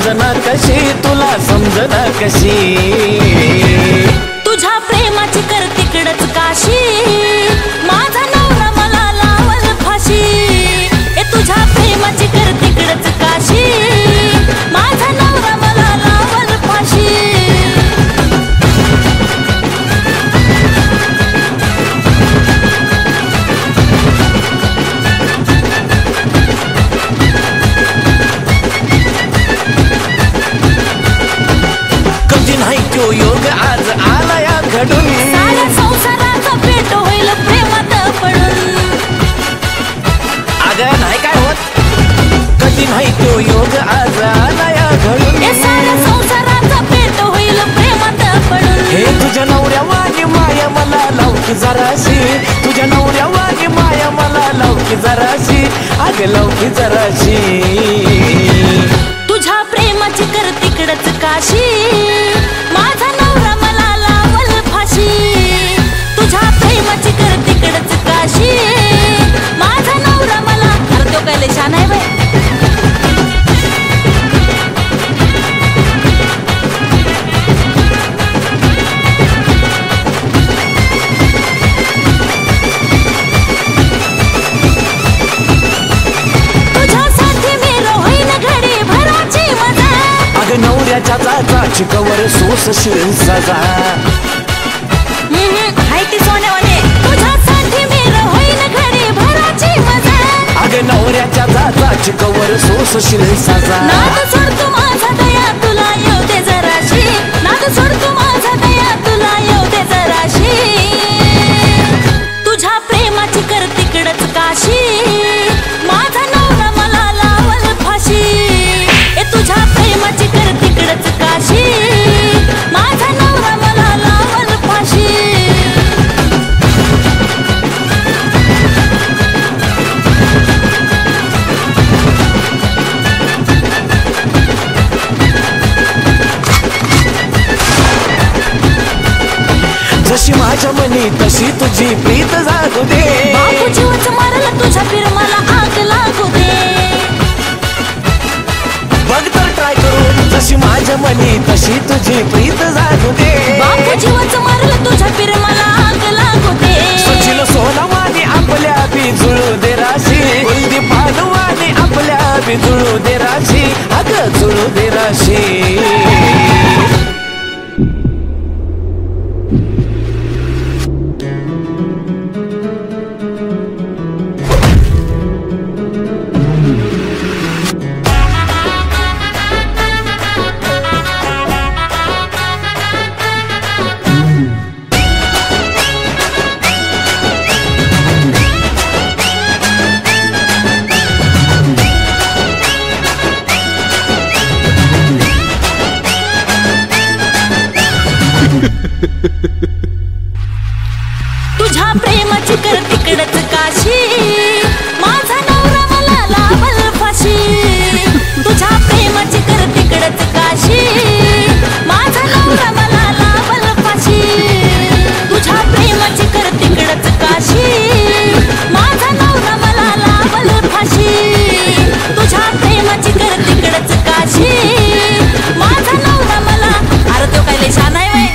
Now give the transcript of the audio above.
समजना कशी तुला समजना कशी तुझ्या प्रेमाची कर तिकडच काशी माझा नवरा मला लावल फाशी ए तुझ्या प्रेमाची कर तिकडच काशी माझा नवरा मला लावल फाशी तो योग आज आला या घडून साऱ्या संसाराचा पेट होईल प्रेमात पडून अगं नाही काय होत कधी नाही तो योग आज आला या घडून साऱ्या संसाराचा पेट होईल प्रेमात पडून हे तुझ्या नवऱ्या वाणी माया मला लावकी जराशी तुझ्या नवऱ्या वाणी माया मला लावकी जराशी अगं लावकी जराशी तुझ्या प्रेमाची कर तिकडच काशी माझा नवरा मला लावल फाशी तुझ्या प्रेमाची कर तिकडच काशी माझा नवरा मला अरे तो काय लय छान आहे बाई तुझ्यासाठी मी रोहीन घडी भराची मजा अगं नवऱ्याच्या जाचाची कवर सोसशील सजा हाय ती सोन्यावाने तुझ्यासाठी मी रोहीन घडी भराची मजा अगं नवऱ्याच्या जाचाची कवर सोसशील सजा नाद सोडतो माझा दया तुला येऊ दे जराशी नाद सोडतो माझा दया तुला येऊ दे जराशी तुझ्या प्रेमाची कर तिकडच काशी माझा नवरा मला लावल फाशी ए तुझ्या प्रेमाची कर तिकडच काशी माझा नवरा मला लावल फाशी जशी माझ्या मनी तशी तुझी प्रीत जागू दे बापू जीवच मारला तुझ्या फिरमाला आग लागू दे बघ तर ट्राय करून जशी माझ्या मनी तशी तुझी प्रीत जागू दे बापू जीवच मारला तुझ्या फिरमाला आग लागू दे सचिन सोनावानी आपल्या बी जुळू दे राशी कुलदीप भानुवानी आपल्या बी जुळू दे राशी अगं जुळू दे राशी तुझ्या प्रेमाची कर तिकडच काशी माझा नवरा मला लावल फाशी तुझ्या प्रेमाची कर तिकडच काशी माझा नवरा मला लावल फाशी तुझ्या प्रेमाची कर तिकडच काशी माझा नवरा मला लावल फाशी तुझ्या प्रेमाची कर तिकडच काशी माझा नवरा मला अरे तो काय लय छान आहे बाई